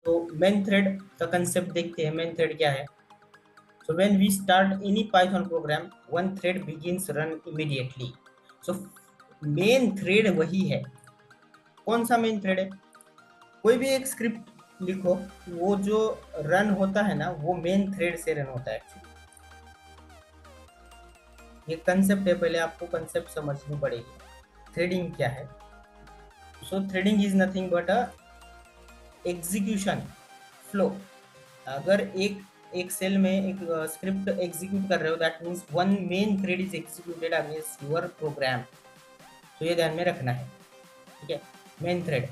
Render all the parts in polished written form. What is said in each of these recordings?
तो main thread का concept देखते हैं, मेन थ्रेड क्या है। So when we start any Python program, one thread begins run immediately. So main thread वही है। कौन सा मेन थ्रेड है? कोई भी एक स्क्रिप्ट लिखो, वो जो रन होता है ना, वो मेन थ्रेड से रन होता है एक्चुअली। ये कंसेप्ट है, पहले आपको कंसेप्ट समझनी पड़ेगी। थ्रेडिंग क्या है? So threading is nothing but a execution flow. अगर एक सेल में एक स्क्रिप्ट एग्जीक्यूट कर रहे हो, that means one main thread is executed against your program. तो ये ध्यान में रखना है, ठीक है। Main thread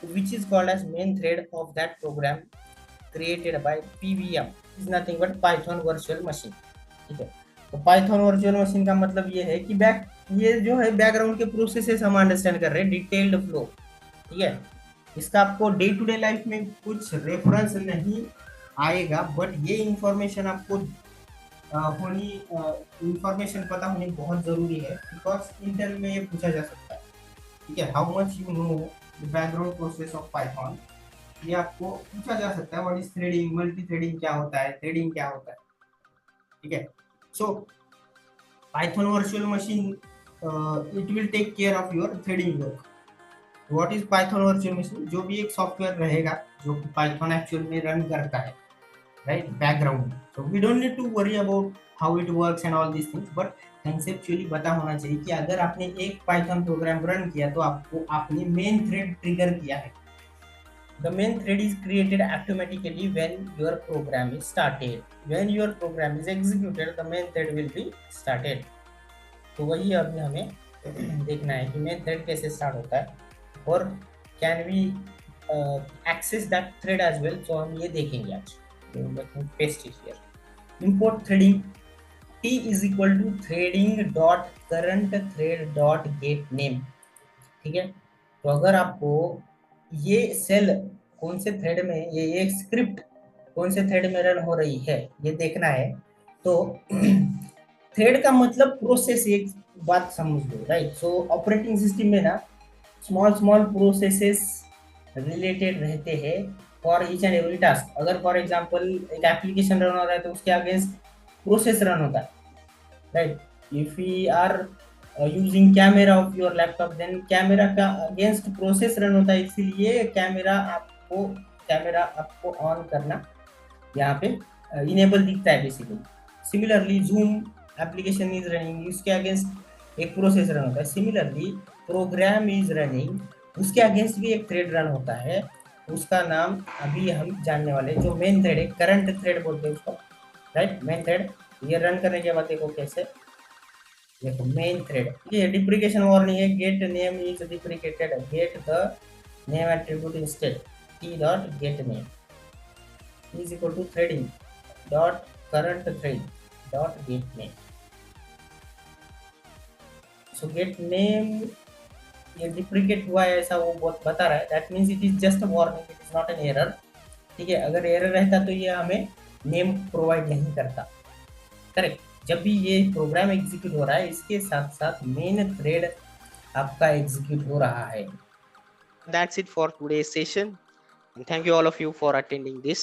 which is called as main thread of that program created by PVM is nothing but Python virtual machine, ठीक है। तो Python virtual machine का मतलब ये है कि ये जो है बैकग्राउंड के प्रोसेसेस हम अंडरस्टैंड कर रहे हैं, डिटेल्ड फ्लो, ठीक है। इसका आपको डे टू डे लाइफ में कुछ रेफरेंस नहीं आएगा, बट ये इंफॉर्मेशन आपको इंफॉर्मेशन पता होनी बहुत जरूरी है, बिकॉज इंटरव्यू में ये पूछा जा सकता है, ठीक है। How much you know the background process of Python, ये आपको पूछा जा सकता है। What is threading, multi threading क्या होता है, थ्रेडिंग क्या होता है, ठीक है। So Python virtual machine it will take care of your threading work. What is Python virtual machine? जो भी एक सॉफ्टवेयर रहेगा जो पाइथन एक्चुअल में रन करता है, right, background. So we don't need to worry about how it works and all this things, but conceptually पता होना चाहिए कि अगर आपने एक पाइथन प्रोग्राम रन किया तो आपको आपने मेन थ्रेड ट्रिगर किया है। The main thread is created automatically when your program is started. When your program is executed, the main thread will be started. तो वही अभी हमें देखना है कि मेन थ्रेड कैसे स्टार्ट होता है और can we access that thread as well. तो हम ये देखेंगे आज। Paste it here. Import threading t is equal to threading dot current thread dot get name, ठीक है। तो अगर आपको ये सेल कौन से थ्रेड में, ये स्क्रिप्ट कौन से थ्रेड में रन हो रही है ये देखना है, तो थ्रेड का मतलब प्रोसेस, एक बात समझ लो, राइट। सो ऑपरेटिंग सिस्टम में ना स्मॉल स्मॉल प्रोसेसेस रिलेटेड रहते हैं for each and every task. अगर फॉर एग्जांपल एक एप्लीकेशन रन हो रहा है तो उसके अगेंस्ट प्रोसेस रन होता है, right. If we are using camera of your laptop, then camera का अगेंस्ट प्रोसेस रन होता है, इसीलिए कैमरा आपको ऑन करना यहाँ पे इनेबल दिखता है basically. Similarly zoom application is running, उसके अगेंस्ट एक प्रोसेस रन होता है। सिमिलरली प्रोग्राम इज रनिंग, उसके अगेंस्ट भी एक थ्रेड रन होता है, उसका नाम अभी हम जानने वाले, जो मेन थ्रेड है, करंट थ्रेड बोलते हैं उसको, राइट। मेन थ्रेड ये रन करने के बाद देखो कैसे, देखो मेन थ्रेड, ये डिप्रिकेशन वार्निंग है। Get name is deprecated, get the name attribute instead, t dot get name is equal to threading dot current thread dot get name. So get name ये डिप्रिकेट हुआ है ऐसा वो बहुत बता रहा है, that means it is just warning, it is not an error, ठीक है। अगर एरर रहता तो ये हमें नेम प्रोवाइड नहीं करता, करेक्ट। जब भी ये प्रोग्राम एग्जीक्यूट हो रहा है, इसके साथ साथ मेन थ्रेड आपका एग्जीक्यूट हो रहा है। That's it for today's session. And thank you all of you for attending this.